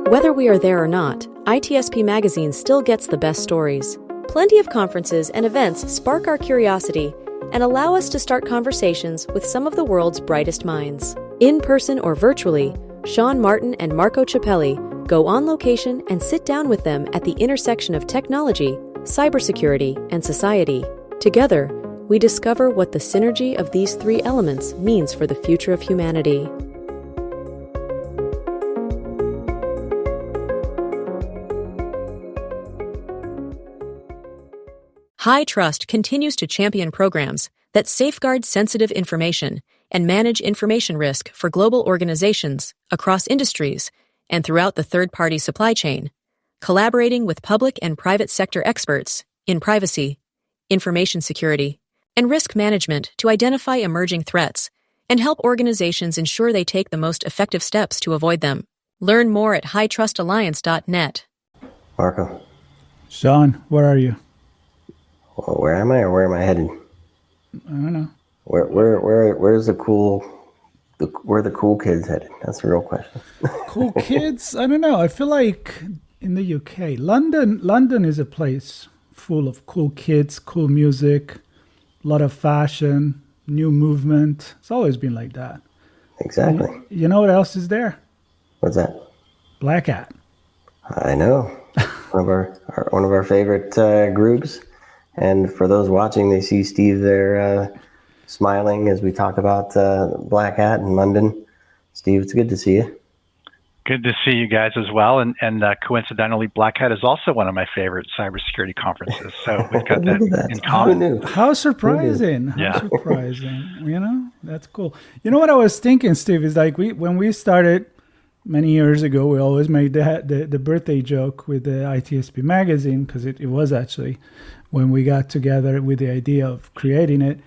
Whether we are there or not, ITSP Magazine still gets the best stories. Plenty of conferences and events spark our curiosity and allow us to start conversations with some of the world's brightest minds. In person or virtually, Sean Martin and Marco Ciappelli go on location and sit down with them at the intersection of technology, cybersecurity, and society. Together, we discover what the synergy of these three elements means for the future of humanity. High Trust continues to champion programs that safeguard sensitive information and manage information risk for global organizations across industries and throughout the third-party supply chain, collaborating with public and private sector experts in privacy, information security, and risk management to identify emerging threats and help organizations ensure they take the most effective steps to avoid them. Learn more at hightrustalliance.net. Marco. Sean, where are you? Well, where am I, or where am I headed? I don't know. Where's the cool? Where are the cool kids headed? That's the real question. Cool kids? I don't know. I feel like in the UK, London is a place full of cool kids, cool music, a lot of fashion, new movement. It's always been like that. Exactly. You know what else is there? What's that? Black Hat. I know. one of our favorite groups. And for those watching, they see Steve there smiling as we talk about Black Hat in London. Steve, it's good to see you. Good to see you guys as well. And coincidentally, Black Hat is also one of my favorite cybersecurity conferences. So we've got that in common. How surprising. How surprising. You know, that's cool. You know what I was thinking, Steve, is like when we started many years ago, we always made the birthday joke with the ITSP magazine, because it was actually when we got together with the idea of creating it.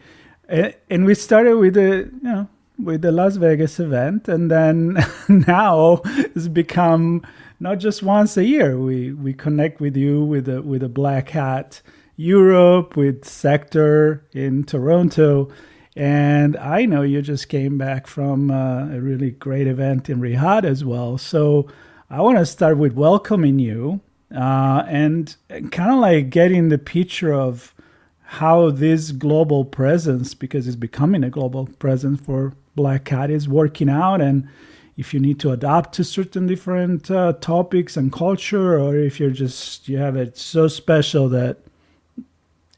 And we started with the Las Vegas event, and then now it's become not just once a year. We connect with you with a Black Hat Europe, with Sector in Toronto, and I know you just came back from a really great event in Riyadh as well. So I want to start with welcoming you and kind of like getting the picture of how this global presence, because it's becoming a global presence for Black Hat, is working out, and if you need to adapt to certain different topics and culture, or if you have it so special that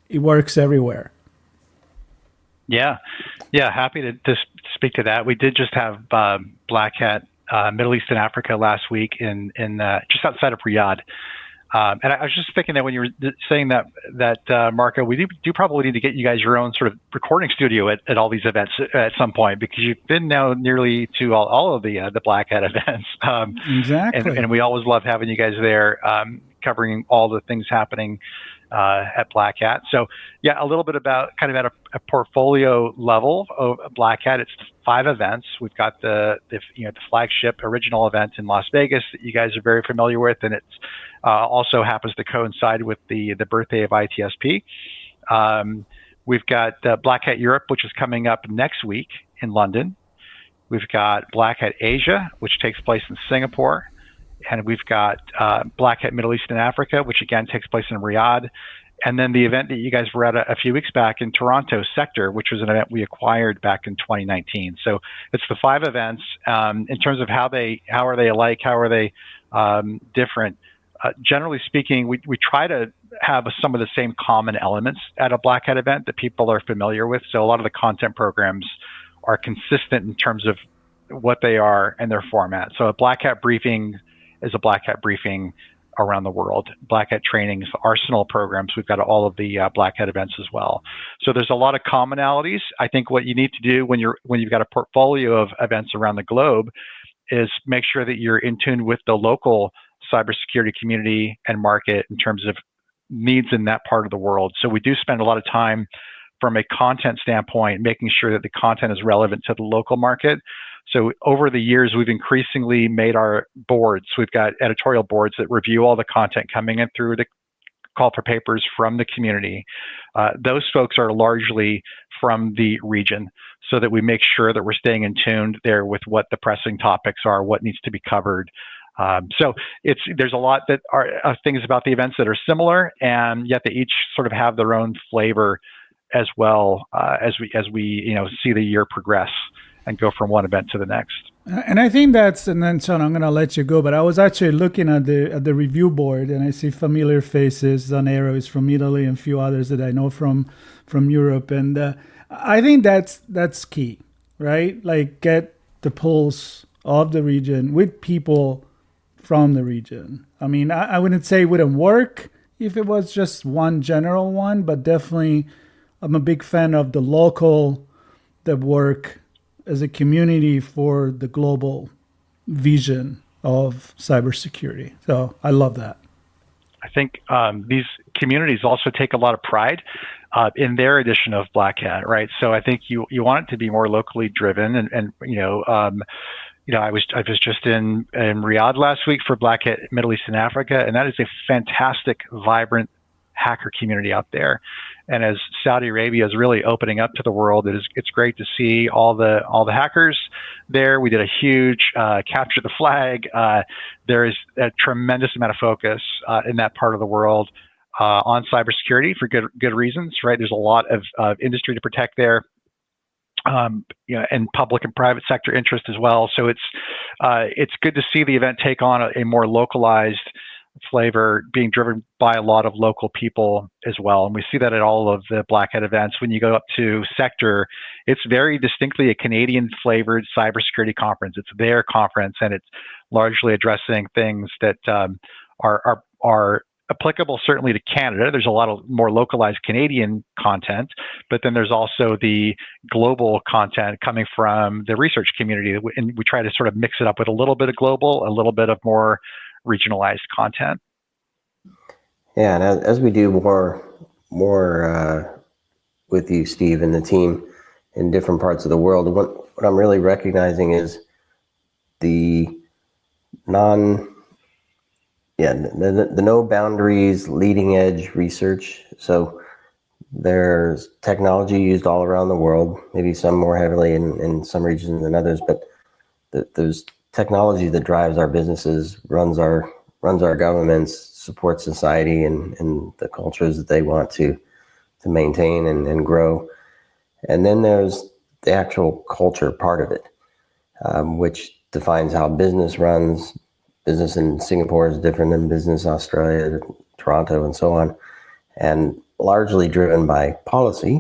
it works everywhere. Yeah, happy to speak to that. We did just have Black Hat Middle East and Africa last week in just outside of Riyadh. And I was just thinking that when you were saying that Marco, we do probably need to get you guys your own sort of recording studio at all these events at some point, because you've been now nearly to all of the Black Hat events. Exactly. And we always love having you guys there, covering all the things happening at Black Hat. So yeah, a little bit about kind of at a portfolio level of Black Hat. It's 5 events. We've got the flagship original event in Las Vegas that you guys are very familiar with, and it's also happens to coincide with the birthday of ITSP. We've got Black Hat Europe, which is coming up next week in London. We've got Black Hat Asia, which takes place in Singapore. And we've got Black Hat Middle East and Africa, which again takes place in Riyadh. And then the event that you guys were at a few weeks back in Toronto, Sector, which was an event we acquired back in 2019. So it's the 5 events. In terms of how are they alike, how are they different? Generally speaking, we try to have some of the same common elements at a Black Hat event that people are familiar with. So a lot of the content programs are consistent in terms of what they are and their format. So a Black Hat briefing is a Black Hat briefing around the world. Black Hat trainings, Arsenal programs, we've got all of the Black Hat events as well. So there's a lot of commonalities. I think what you need to do when you've got a portfolio of events around the globe is make sure that you're in tune with the local cybersecurity community and market in terms of needs in that part of the world. So we do spend a lot of time from a content standpoint, making sure that the content is relevant to the local market. So over the years, we've increasingly made our boards. We've got editorial boards that review all the content coming in through the call for papers from the community. Those folks are largely from the region, so that we make sure that we're staying in tune there with what the pressing topics are, what needs to be covered. So there's a lot that are things about the events that are similar, and yet they each sort of have their own flavor as well, as we see the year progress and go from one event to the next. And I think and then Sean, I'm going to let you go, but I was actually looking at the review board, and I see familiar faces. Zanero is from Italy, and a few others that I know from Europe, and I think that's key, right? Like, get the pulse of the region with people from the region. I mean, I wouldn't say it wouldn't work if it was just one general one, but definitely I'm a big fan of the local that work as a community for the global vision of cybersecurity. So I love that. I think these communities also take a lot of pride in their edition of Black Hat, right? So I think you want it to be more locally driven, and I was just in Riyadh last week for Black Hat Middle East and Africa, and that is a fantastic, vibrant hacker community out there. And as Saudi Arabia is really opening up to the world, it's great to see all the hackers there. We did a huge capture the flag. There is a tremendous amount of focus in that part of the world on cybersecurity for good reasons, right? There's a lot of industry to protect there. And public and private sector interest as well. So it's good to see the event take on a more localized flavor, being driven by a lot of local people as well. And we see that at all of the Black Hat events. When you go up to sector, it's very distinctly a Canadian flavored cybersecurity conference. It's their conference, and it's largely addressing things that are applicable certainly to Canada. There's a lot of more localized Canadian content, but then there's also the global content coming from the research community, and we try to sort of mix it up with a little bit of global, a little bit of more regionalized content. Yeah, and as we do more with you, Steve, and the team in different parts of the world, what I'm really recognizing is the no boundaries, leading edge research. So there's technology used all around the world, maybe some more heavily in some regions than others, but there's technology that drives our businesses, runs our governments, supports society and the cultures that they want to maintain and grow. And then there's the actual culture part of it, which defines how business runs. Business in Singapore is different than business in Australia, Toronto, and so on, and largely driven by policy,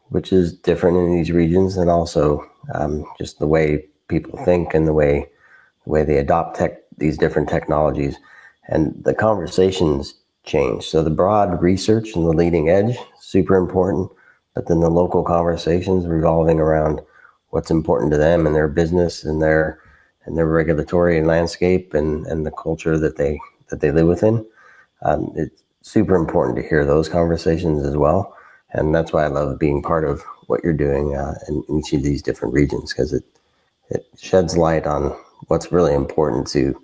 which is different in these regions, and also just the way people think and the way they adopt these different technologies, and the conversations change. So the broad research and the leading edge, super important, but then the local conversations revolving around what's important to them and their business and their regulatory landscape and the culture that they live within. It's super important to hear those conversations as well. And that's why I love being part of what you're doing in each of these different regions, because it sheds light on what's really important to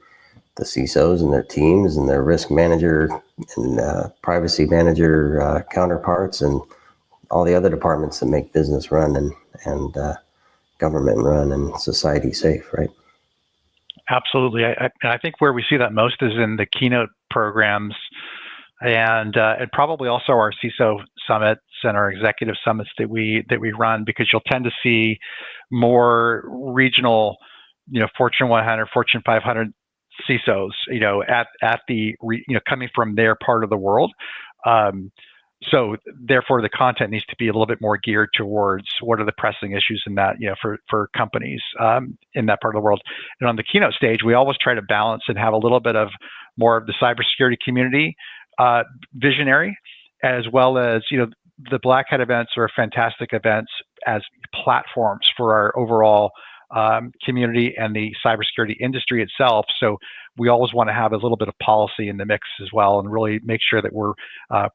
the CISOs and their teams and their risk manager and privacy manager counterparts and all the other departments that make business run and government run and society safe, right? Absolutely. I think where we see that most is in the keynote programs and probably also our CISO summits and our executive summits that we run, because you'll tend to see more regional, Fortune 100, Fortune 500 CISOs, at the coming from their part of the world. So therefore, the content needs to be a little bit more geared towards what are the pressing issues in that, for companies in that part of the world. And on the keynote stage, we always try to balance and have a little bit of more of the cybersecurity community visionary, as well as, the Black Hat events are fantastic events as platforms for our overall community and the cybersecurity industry itself. So we always want to have a little bit of policy in the mix as well, and really make sure that we're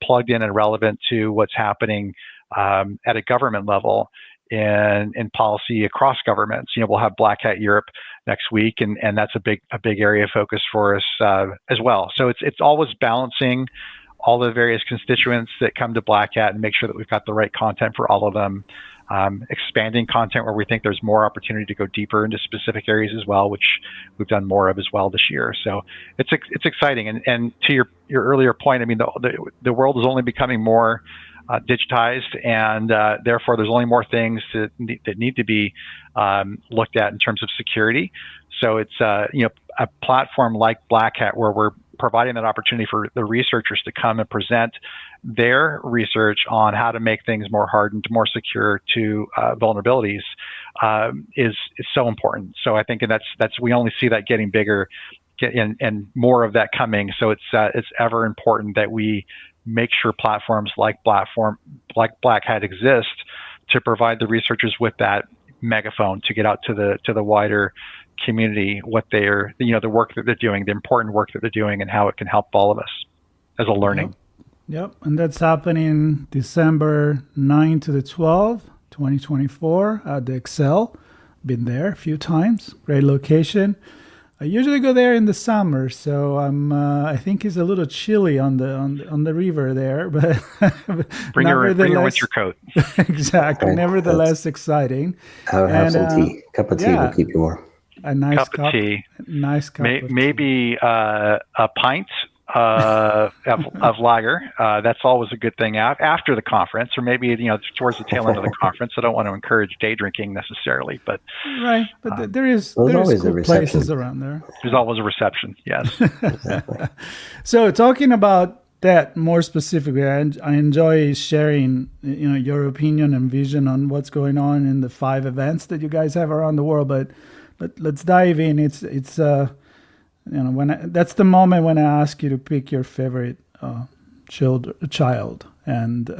plugged in and relevant to what's happening at a government level in policy across governments. We'll have Black Hat Europe next week, and that's a big area of focus for us as well. So it's always balancing all the various constituents that come to Black Hat and make sure that we've got the right content for all of them expanding content where we think there's more opportunity to go deeper into specific areas as well, which we've done more of as well this year. So it's exciting. And to your earlier point, I mean, the world is only becoming more digitized, and therefore there's only more things that need to be looked at in terms of security. So it's a platform like Black Hat where we're providing that opportunity for the researchers to come and present their research on how to make things more hardened, more secure to vulnerabilities is so important. So I think that's we only see that getting bigger and more of that coming. So it's ever important that we make sure platforms like Black Hat exist to provide the researchers with that megaphone to get out to the wider community what they're the work that they're doing, the important work that they're doing, and how it can help all of us as a learning. Yep. And that's happening December 9 to the 12th, 2024 at the Excel. Been there a few times. Great location. I usually go there in the summer, so I think it's a little chilly on the river there, but bring your winter coat. Exactly. Okay. Nevertheless, exciting. Have some tea. Cup of tea will keep you warm. A nice cup of tea. Nice cup of maybe a pint of lager. That's always a good thing after the conference, or maybe towards the tail end of the conference. I don't want to encourage day drinking necessarily, but right. But there's always cool a reception. places around there. There's always a reception. Yes. Exactly. So talking about that more specifically, I enjoy sharing your opinion and vision on what's going on in the 5 events that you guys have around the world. But let's dive in. It's that's the moment when I ask you to pick your favorite child and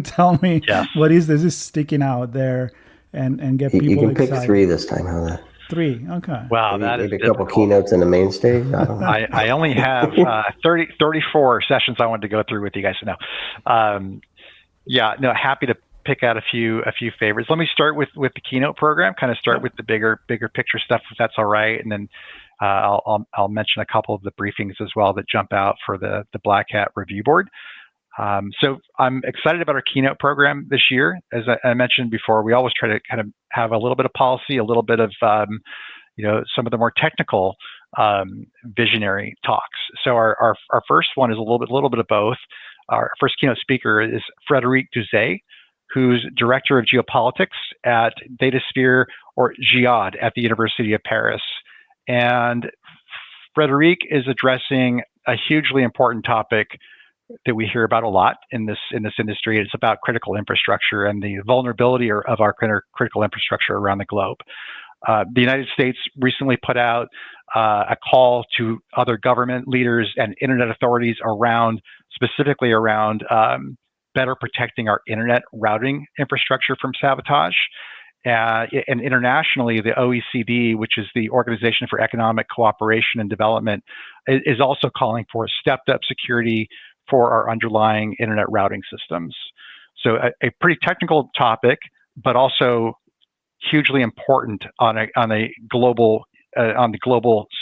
tell me what is sticking out there and get people excited. You can pick 3 this time. How's that? 3, okay. Wow, maybe a couple keynotes in the main stage. I don't know. I only have 34 sessions I wanted to go through with you guys. Happy to pick out a few favorites. Let me start with the keynote program. Kind of start with the bigger picture stuff, if that's all right, and then I'll mention a couple of the briefings as well that jump out for the Black Hat review board. So I'm excited about our keynote program this year. As I mentioned before, we always try to kind of have a little bit of policy, a little bit of some of the more technical visionary talks. So our first one is a little bit of both. Our first keynote speaker is Frédéric Duzet, who's Director of Geopolitics at Datasphere, or GIAD, at the University of Paris. And Frédéric is addressing a hugely important topic that we hear about a lot in this industry. It's about critical infrastructure and the vulnerability of our critical infrastructure around the globe. The United States recently put out a call to other government leaders and internet authorities specifically around better protecting our internet routing infrastructure from sabotage. And internationally, the OECD, which is the Organization for Economic Cooperation and Development, is also calling for stepped up security for our underlying internet routing systems. So a pretty technical topic, but also hugely important on a global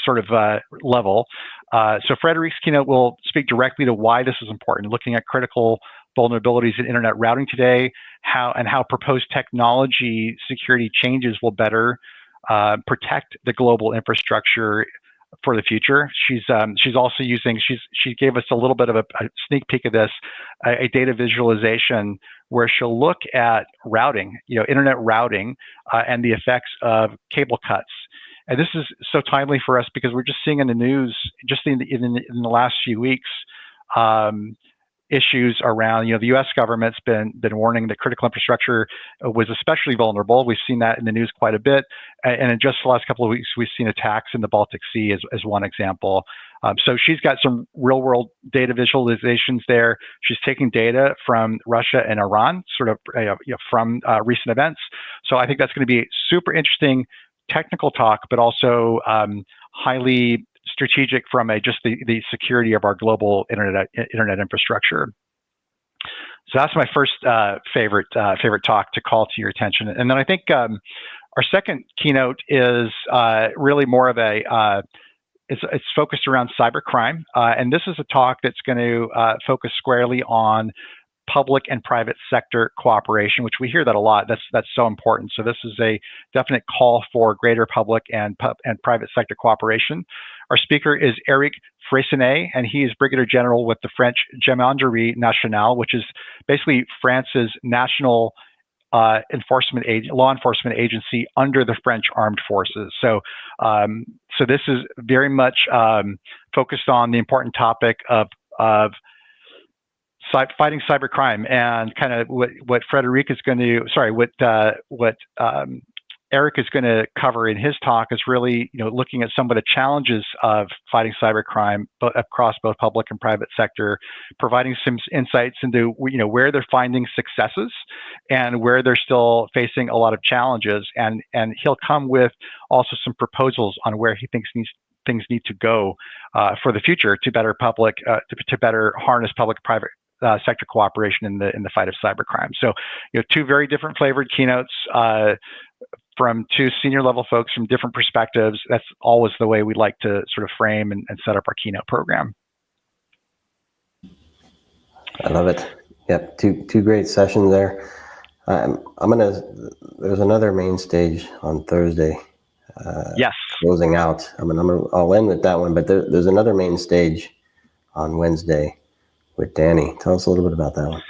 sort of level. So Frédéric's keynote will speak directly to why this is important, looking at critical vulnerabilities in internet routing today, how proposed technology security changes will better protect the global infrastructure for the future. She's also using, she gave us a little bit of a sneak peek of this, a data visualization where she'll look at routing, internet routing, and the effects of cable cuts. And this is so timely for us because we're just seeing in the news, just in the last few weeks, issues around, the U.S. government's been warning that critical infrastructure was especially vulnerable. We've seen that in the news quite a bit. And in just the last couple of weeks, we've seen attacks in the Baltic Sea as one example. So she's got some real world data visualizations there. She's taking data from Russia and Iran, sort of from recent events. So I think that's going to be super interesting technical talk, but also highly strategic from just the security of our global internet infrastructure. So that's my first favorite talk to call to your attention. And then I think our second keynote is really more of it's focused around cybercrime, and this is a talk that's going to focus squarely on public and private sector cooperation, which we hear that a lot. That's so important. So this is a definite call for greater public and private sector cooperation. Our speaker is Eric Freycinet, and he is Brigadier General with the French Gendarmerie Nationale, which is basically France's national law enforcement agency under the French armed forces. So this is very much focused on the important topic of fighting cybercrime, and kind of what Eric is going to cover in his talk is really, looking at some of the challenges of fighting cybercrime across both public and private sector, providing some insights into, where they're finding successes and where they're still facing a lot of challenges. And he'll come with also some proposals on where he thinks things need to go for the future to better harness public-private sector cooperation in the fight of cybercrime. So, two very different flavored keynotes from two senior level folks from different perspectives. That's always the way we like to sort of frame and set up our keynote program. I love it. Yep, two great sessions there. There's another main stage on Thursday. Yes. Closing out. I'll end with that one, but there's another main stage on Wednesday with Danny. Tell us a little bit about that one.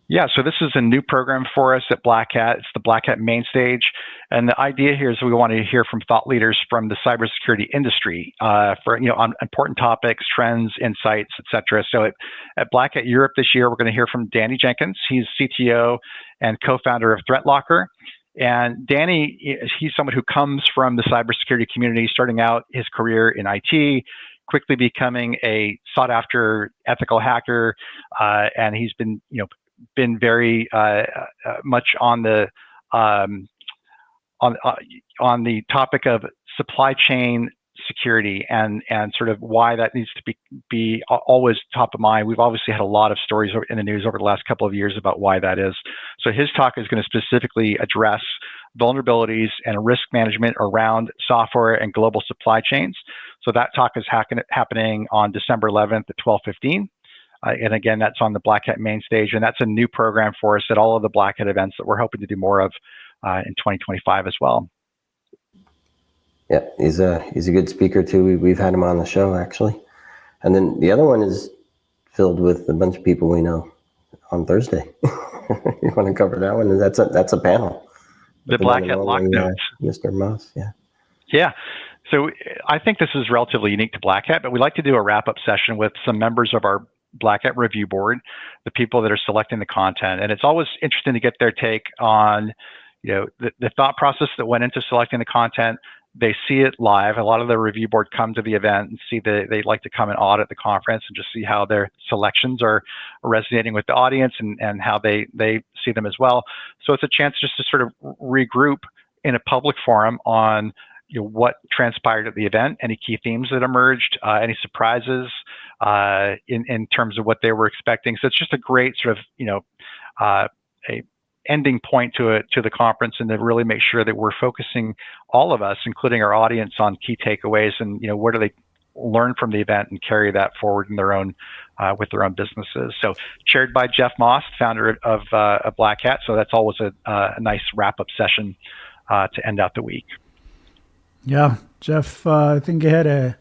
Yeah, so this is a new program for us at Black Hat. It's the Black Hat Main Stage. And the idea here is we want to hear from thought leaders from the cybersecurity industry on important topics, trends, insights, et cetera. So at Black Hat Europe this year, we're going to hear from Danny Jenkins. He's CTO and co-founder of ThreatLocker. And Danny, he's someone who comes from the cybersecurity community, starting out his career in IT, quickly becoming a sought-after ethical hacker, and he's been very much on the topic of supply chain security and sort of why that needs to be always top of mind. We've obviously had a lot of stories in the news over the last couple of years about why that is. So his talk is going to specifically address vulnerabilities and risk management around software and global supply chains. So that talk is happening on December 11th at 12:15. And again, that's on the Black Hat Main Stage, and that's a new program for us at all of the Black Hat events that we're hoping to do more of in 2025 as well. Yeah, he's a good speaker too. We've had him on the show actually, and then the other one is filled with a bunch of people we know on Thursday. You want to cover that one? That's a panel. The Black Hat Lock Notes. Mr. Moss, yeah. Yeah. So I think this is relatively unique to Black Hat, but we like to do a wrap-up session with some members of our Black Hat review board, the people that are selecting the content. And it's always interesting to get their take on, the thought process that went into selecting the content. They see it live. A lot of the review board come to the event and see they like to come and audit the conference and just see how their selections are resonating with the audience and how they see them as well. So it's a chance just to sort of regroup in a public forum on what transpired at the event, any key themes that emerged, any surprises in terms of what they were expecting. So it's just a great sort of a ending point to the conference, and to really make sure that we're focusing all of us, including our audience, on key takeaways and what do they learn from the event and carry that forward in their own with their own businesses. So chaired by Jeff Moss, founder of Black Hat. So that's always a nice wrap-up session to end out the week. Yeah, Jeff, I think he had a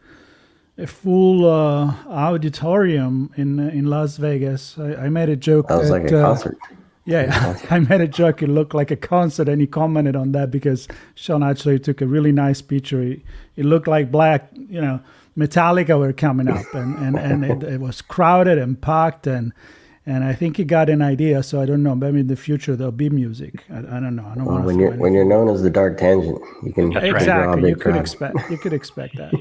full auditorium in Las Vegas. I made a joke. That was like a concert. Yeah, I made a joke. It looked like a concert, and he commented on that because Sean actually took a really nice picture. It looked like Metallica were coming up, and it was crowded and packed, and I think he got an idea. So I don't know. Maybe in the future there'll be music. I don't know. I don't want to. When you're known as the Dark Tangent, you can exactly. You could expect that.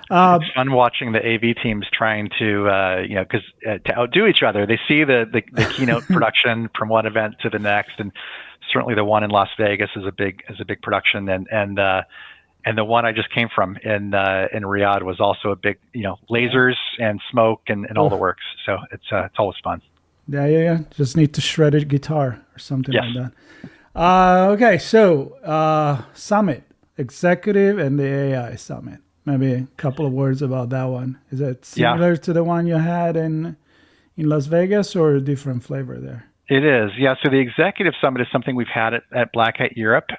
It's fun watching the AV teams trying to, to outdo each other. They see the keynote production from one event to the next, and certainly the one in Las Vegas is a big production, and the one I just came from in Riyadh was also a big, lasers and smoke and all the works. So it's always fun. Yeah. Just need to shred a guitar or something yes. like that. Okay, so Summit, Executive and the AI Summit. Maybe a couple of words about that one. Is it similar to the one you had in Las Vegas, or a different flavor there? It is, yeah. So the executive summit is something we've had at Black Hat Europe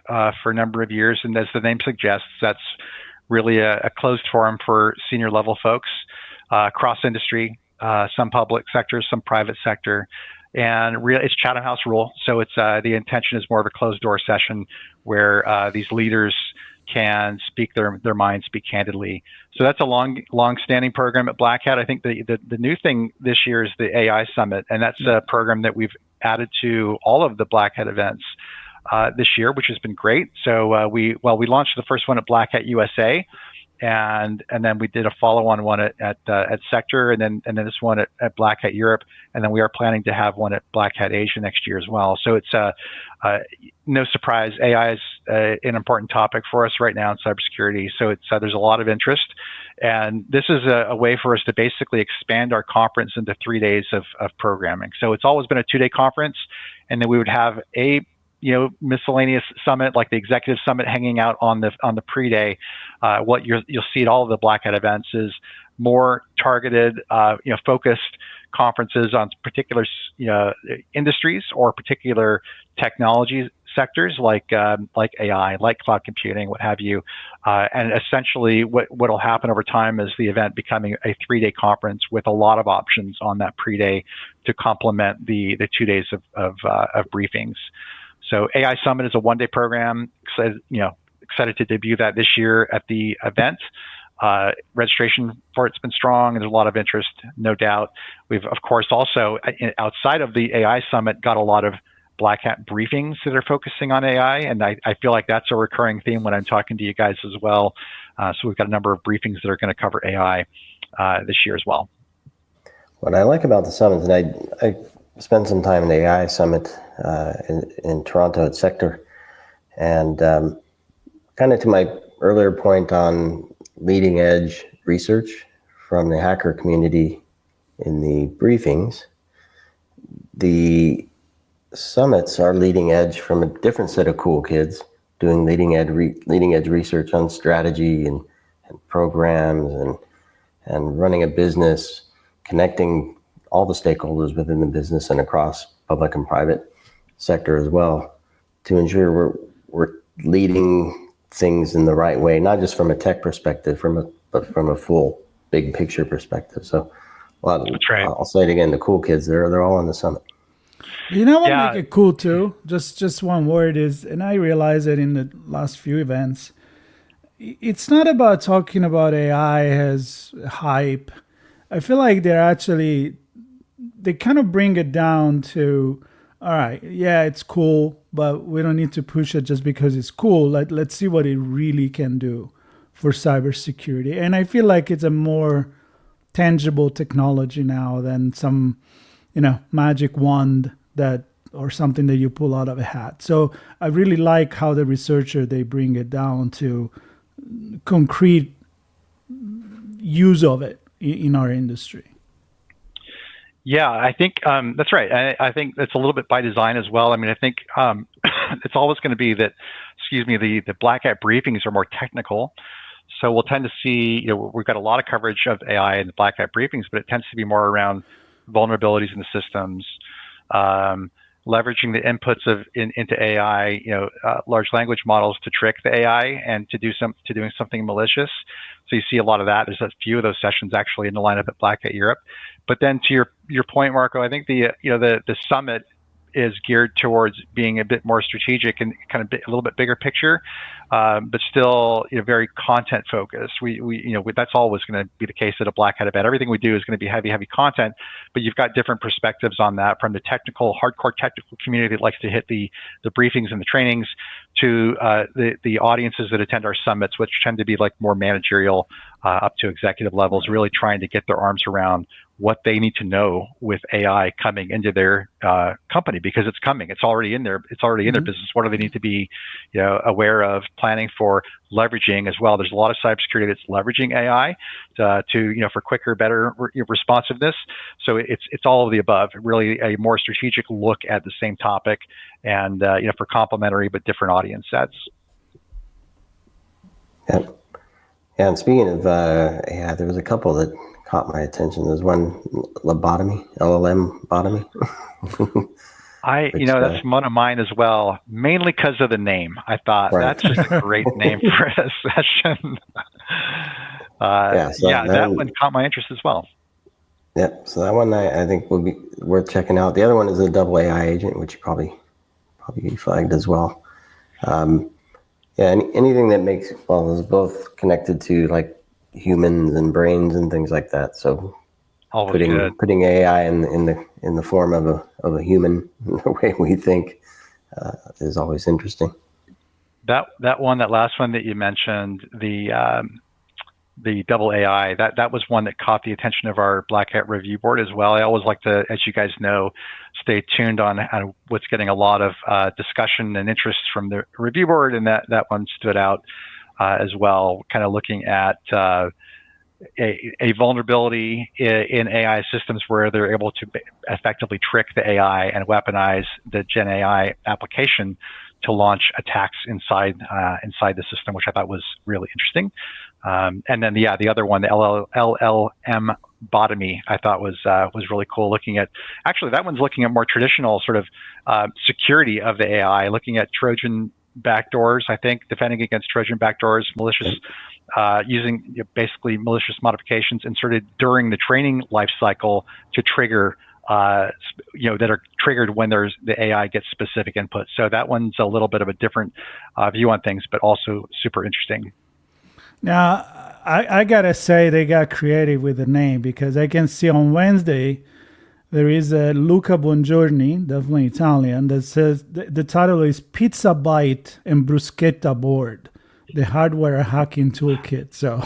for a number of years, and as the name suggests, that's really a closed forum for senior level folks, cross industry, some public sector, some private sector, and it's Chatham House rule. So it's the intention is more of a closed door session where these leaders can speak their mind, speak candidly. So that's a long-standing program at Black Hat. I think the new thing this year is the AI Summit, and that's a program that we've added to all of the Black Hat events this year, which has been great. So we launched the first one at Black Hat USA, and then we did a follow-on one at Sector, and then this one at Black Hat Europe, and then we are planning to have one at Black Hat Asia next year as well. So it's no surprise, AI is an important topic for us right now in cybersecurity. So it's there's a lot of interest, and this is a way for us to basically expand our conference into 3 days of programming. So it's always been a 2-day conference, and then we would have a miscellaneous summit like the executive summit hanging out on the pre-day. What you'll see at all of the Black Hat events is more targeted, focused conferences on particular industries or particular technology sectors like AI, like cloud computing, what have you. And essentially what'll happen over time is the event becoming a 3-day conference with a lot of options on that pre-day to complement the 2 days of briefings. So AI Summit is a 1-day program. Excited to debut that this year at the event. Registration for it's been strong, and there's a lot of interest, no doubt. We've, of course, also outside of the AI Summit, got a lot of Black Hat briefings that are focusing on AI, and I feel like that's a recurring theme when I'm talking to you guys as well. So we've got a number of briefings that are going to cover AI this year as well. What I like about the summit, and I spent some time in the AI Summit in Toronto at Sector, and kind of to my earlier point on leading edge research from the hacker community in the briefings, the summits are leading edge from a different set of cool kids doing leading edge research on strategy and programs and running a business, connecting all the stakeholders within the business and across public and private sector as well to ensure we're leading things in the right way, not just from a tech perspective, but from a full big picture perspective. So That's right. I'll say it again, the cool kids, they're all on the summit. You know what make it cool too? Just one word is, and I realize it in the last few events, it's not about talking about AI as hype. I feel like they kind of bring it down to, all right, yeah, it's cool, but we don't need to push it just because it's cool. Let's see what it really can do for cybersecurity. And I feel like it's a more tangible technology now than some, magic wand or something that you pull out of a hat. So I really like how the researcher, they bring it down to concrete use of it in our industry. Yeah, I think that's right. I think it's a little bit by design as well. I mean, I think it's always going to be that, the Black Hat briefings are more technical. So we'll tend to see, we've got a lot of coverage of AI in the Black Hat briefings, but it tends to be more around vulnerabilities in the systems, leveraging the inputs into AI, large language models to trick the AI and to doing something malicious. So you see a lot of that. There's a few of those sessions actually in the lineup at Black Hat Europe. But then to your point, Marco, I think the summit is geared towards being a bit more strategic and kind of a little bit bigger picture, but still very content focused. That's always going to be the case at a Black Hat event. Everything we do is going to be heavy content, but you've got different perspectives on that, from the hardcore technical community that likes to hit the briefings and the trainings to the audiences that attend our summits, which tend to be like more managerial up to executive levels, really trying to get their arms around what they need to know with AI coming into their company, because it's coming. It's already in their business. What do they need to be aware of, planning for, leveraging as well? There's a lot of cybersecurity that's leveraging AI for quicker, better responsiveness. So it's all of the above. Really a more strategic look at the same topic, and for complementary but different audience sets. Yeah. Yeah, and speaking of AI, there was a couple that caught my attention. There's one, LLM-botomy. That's one of mine as well, mainly because of the name. I thought that's just a great name for a session. That one caught my interest as well. Yep. So that one I think will be worth checking out. The other one is a double AI agent, which you probably flagged as well. Anything that makes is both connected to like humans and brains and things like that. So putting AI in the form of a human, the way we think, is always interesting. That last one that you mentioned, the double AI, that was one that caught the attention of our Black Hat review board as well. I always like to, as you guys know, stay tuned on what's getting a lot of discussion and interest from the review board, and that one stood out as well, kind of looking at a vulnerability in AI systems where they're able to effectively trick the AI and weaponize the Gen AI application to launch attacks inside the system, which I thought was really interesting. And then the other one, the LLM botomy, I thought was really cool. Actually that one's looking at more traditional sort of security of the AI, looking at Trojan backdoors. I think defending against Trojan backdoors, malicious using basically malicious modifications inserted during the training life cycle to trigger. That are triggered when the AI gets specific input. So that one's a little bit of a different view on things, but also super interesting. Now, I gotta say they got creative with the name, because I can see on Wednesday there is a Luca Bongiorni, definitely Italian, that says the title is Pizza Bite and Bruschetta Board, the hardware hacking toolkit. So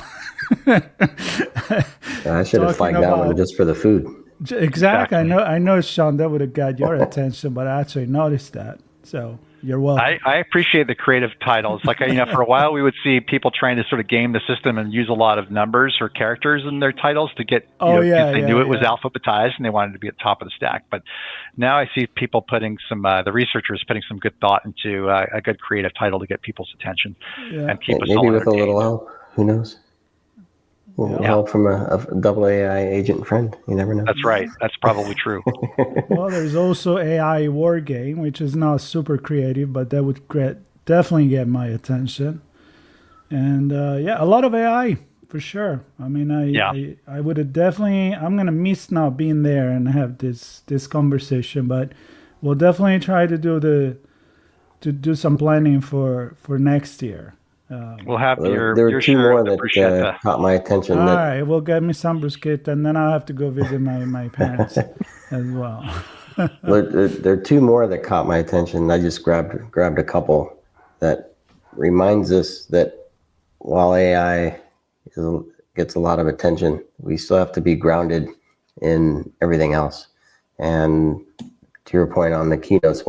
I should have flagged that one just for the food. Exactly. I know, Sean, that would have got your attention, but I actually noticed that. So you're welcome. I appreciate the creative titles. Like, for a while we would see people trying to sort of game the system and use a lot of numbers or characters in their titles to get, they knew it was alphabetized and they wanted to be at the top of the stack. But now I see people putting the researchers putting some good thought into a good creative title to get people's attention and keep us all maybe with a little help. Who knows? Help from a double AI agent friend. You never know. That's right. That's probably true. Well, there's also AI War Game, which is not super creative, but that would definitely get my attention. And a lot of AI for sure. I mean, I would have definitely. I'm gonna miss not being there and have this conversation, but we'll definitely try to do some planning for next year. We'll have there were two more that caught my attention. All right, well, get me some bruschetta, and then I'll have to go visit my parents as well. There are two more that caught my attention. I just grabbed a couple that reminds us that while AI gets a lot of attention, we still have to be grounded in everything else. And to your point on the keynotes,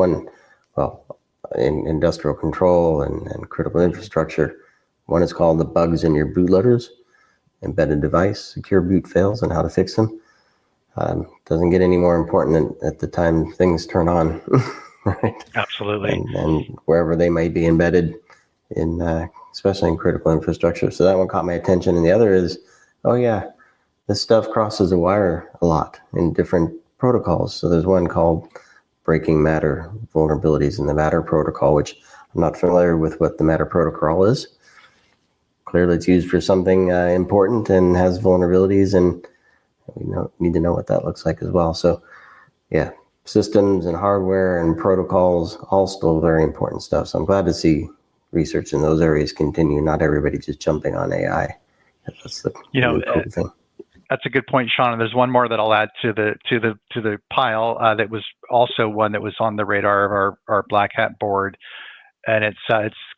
in industrial control and critical infrastructure. One is called the bugs in your bootloaders, embedded device, secure boot fails, and how to fix them. Doesn't get any more important than at the time things turn on, right? Absolutely. And wherever they may be embedded in, especially in critical infrastructure. So that one caught my attention. And the other is, this stuff crosses a wire a lot in different protocols. So there's one called breaking Matter vulnerabilities in the Matter protocol, which I'm not familiar with what the Matter protocol is. Clearly it's used for something important and has vulnerabilities, and we need to know what that looks like as well. So systems and hardware and protocols, all still very important stuff. So I'm glad to see research in those areas continue, not everybody just jumping on AI. That's the cool thing. That's a good point, Sean. And there's one more that I'll add to the pile that was also one that was on the radar of our Black Hat board, and it's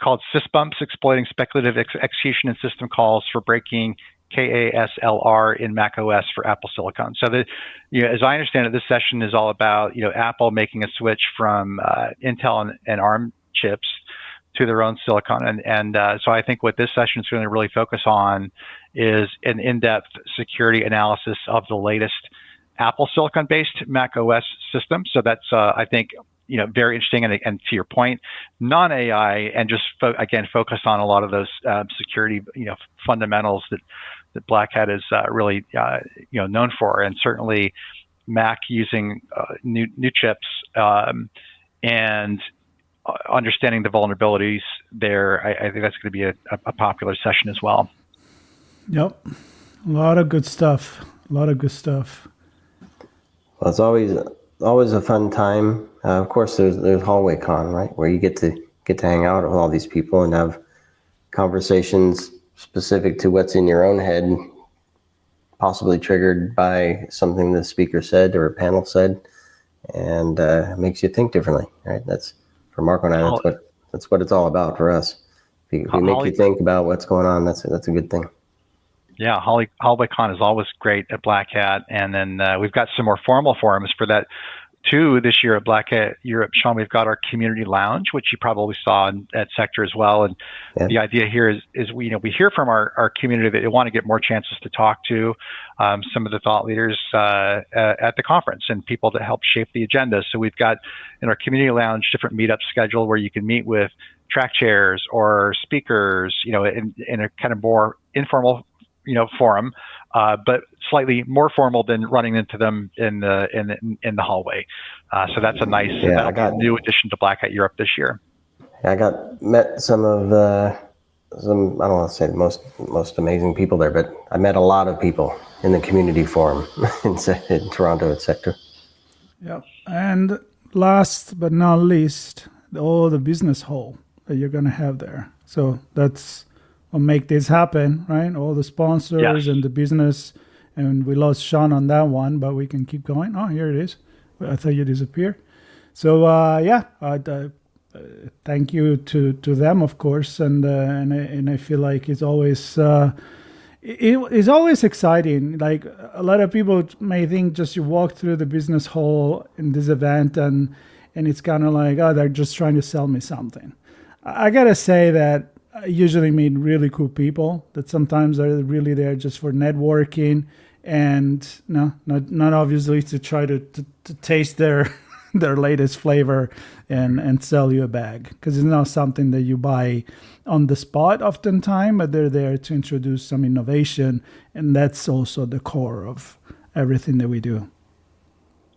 called SysBumps: Exploiting Speculative Execution and System Calls for Breaking KASLR in macOS for Apple Silicon. So as I understand it, this session is all about Apple making a switch from Intel and ARM chips to their own silicon. And so I think what this session is going to really focus on is an in-depth security analysis of the latest Apple silicon-based Mac OS system. So that's, I think, very interesting. And to your point, non-AI, and just focus on a lot of those security, fundamentals that Black Hat is really, known for. And certainly, Mac using new chips, and understanding the vulnerabilities there. I think that's going to be a popular session as well. Yep. A lot of good stuff. Well, it's always a fun time. Of course, there's Hallway Con, right, where you get to hang out with all these people and have conversations specific to what's in your own head, possibly triggered by something the speaker said or a panel said, and makes you think differently, right? That's for Marco and I. That's what it's all about for us. If you make you think about what's going on, that's a good thing. Yeah, Hallway Con is always great at Black Hat, and then we've got some more formal forums for that too this year at Black Hat Europe. Sean, we've got our community lounge, which you probably saw at Sector as well. And the idea here is we hear from our community that they want to get more chances to talk to some of the thought leaders at the conference and people that help shape the agenda. So we've got in our community lounge different meetups scheduled where you can meet with track chairs or speakers, in a kind of more informal forum, but slightly more formal than running into them in the hallway. So that's a nice new addition to Black Hat Europe this year. I met some of I don't want to say the most amazing people there, but I met a lot of people in the community forum in Toronto at Sector. Yep. And last but not least, all the business hall that you're going to have there. So that's will make this happen, right? All the sponsors and the business, and we lost Sean on that one, but we can keep going. Oh, here it is. I thought you disappeared. So thank you to them, of course, and I feel like it's always it's always exciting. Like a lot of people may think just you walk through the business hall in this event and it's kind of like, oh, they're just trying to sell me something. I gotta say that I usually meet really cool people that sometimes are really there just for networking and not obviously to try to taste their latest flavor and sell you a bag, because it's not something that you buy on the spot oftentimes, but they're there to introduce some innovation, and that's also the core of everything that we do.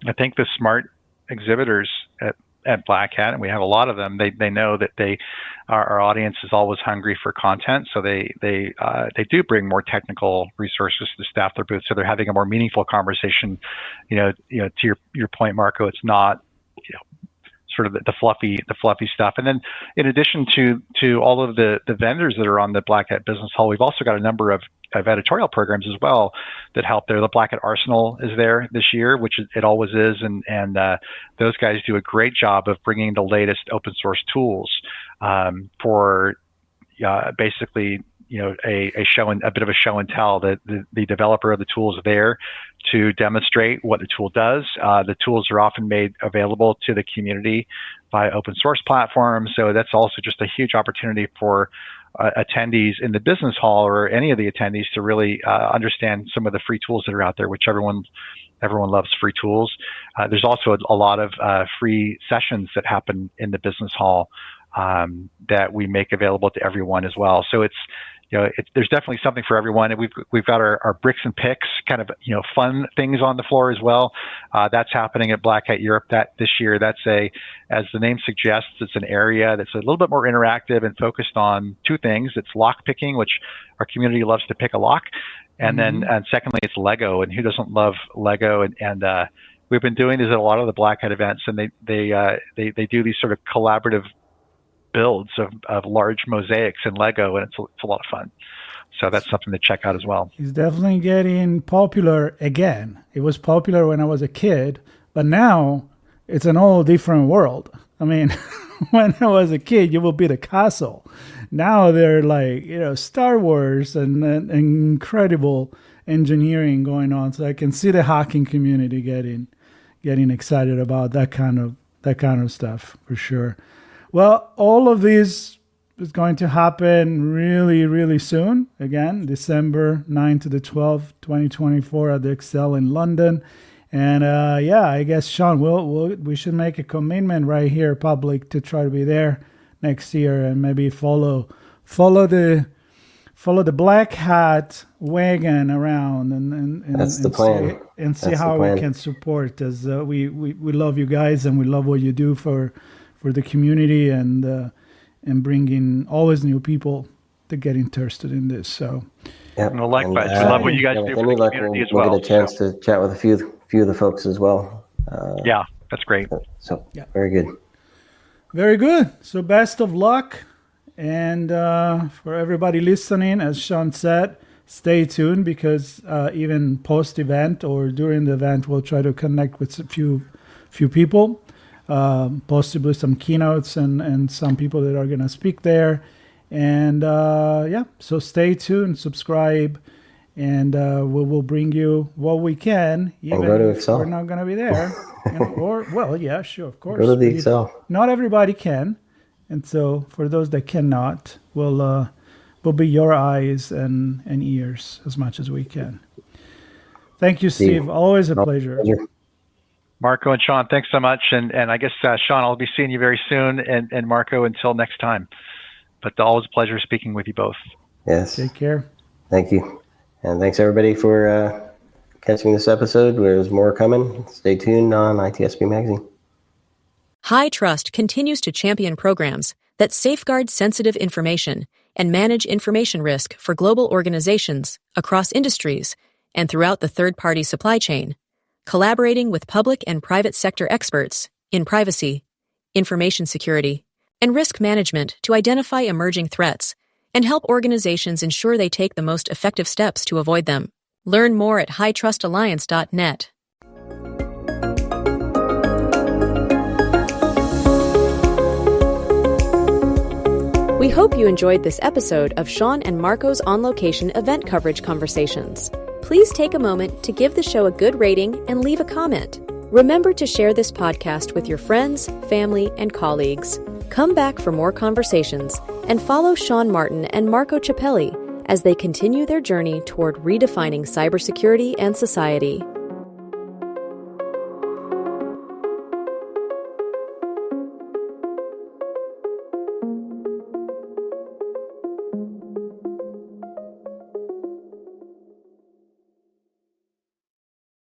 I think the smart exhibitors at Black Hat, and we have a lot of them, they know that our audience is always hungry for content, so they do bring more technical resources to staff their booth, so they're having a more meaningful conversation. To your point, Marco, it's not sort of the fluffy stuff. And then in addition to all of the vendors that are on the Black Hat Business Hall, we've also got a number of editorial programs as well that help there. The Black Hat Arsenal is there this year, which it always is, and those guys do a great job of bringing the latest open source tools for basically a show and a bit of a show and tell. That the developer of the tool is there to demonstrate what the tool does. The tools are often made available to the community by open source platforms, so that's also just a huge opportunity for attendees in the business hall or any of the attendees to really understand some of the free tools that are out there, which everyone loves free tools. There's also a lot of free sessions that happen in the business hall that we make available to everyone as well. So there's definitely something for everyone. And we've got our bricks and picks kind of fun things on the floor as well. That's happening at Black Hat Europe this year. That's as the name suggests, it's an area that's a little bit more interactive and focused on two things. It's lock picking, which our community loves to pick a lock, and then secondly, it's Lego. And who doesn't love Lego? And we've been doing this at a lot of the Black Hat events, and they do these sort of collaborative builds of large mosaics in Lego, and it's a lot of fun. So that's something to check out as well. It's definitely getting popular again. It was popular when I was a kid, but now it's an all different world. I mean, when I was a kid, you will build a castle. Now they're like, Star Wars and incredible engineering going on. So I can see the hacking community getting excited about that kind of stuff for sure. Well, all of this is going to happen really, really soon. Again, December 9 to the 12th, 2024 at the Excel in London. And I guess, Sean, we should make a commitment right here, public, to try to be there next year and maybe follow follow the black hat wagon around and That's the plan. See how we can support, as we love you guys and we love what you do for the community and bringing always new people to get interested in this. So yeah, well, likewise, we love what you guys do for the community as well. We'll get a chance to chat with a few of the folks as well. Yeah, that's great. So very good. Very good. So best of luck. And for everybody listening, as Sean said, stay tuned, because even post-event or during the event, we'll try to connect with a few people, possibly some keynotes and some people that are going to speak there. And so stay tuned, subscribe, and we will bring you what we can, even if we're not going to be there. Sure, of course. Go to the Excel. Not everybody can. And so for those that cannot, we'll be your eyes and ears as much as we can. Thank you, Steve. Always a pleasure. Marco and Sean, thanks so much. And I guess, Sean, I'll be seeing you very soon. And Marco, until next time. But always a pleasure speaking with you both. Yes. Take care. Thank you. And thanks, everybody, for catching this episode. There's more coming. Stay tuned on ITSP Magazine. High Trust continues to champion programs that safeguard sensitive information and manage information risk for global organizations across industries and throughout the third-party supply chain, collaborating with public and private sector experts in privacy, information security, and risk management to identify emerging threats and help organizations ensure they take the most effective steps to avoid them. Learn more at hightrustalliance.net. We hope you enjoyed this episode of Sean and Marco's on-location event coverage conversations. Please take a moment to give the show a good rating and leave a comment. Remember to share this podcast with your friends, family, and colleagues. Come back for more conversations and follow Sean Martin and Marco Ciappelli as they continue their journey toward redefining cybersecurity and society.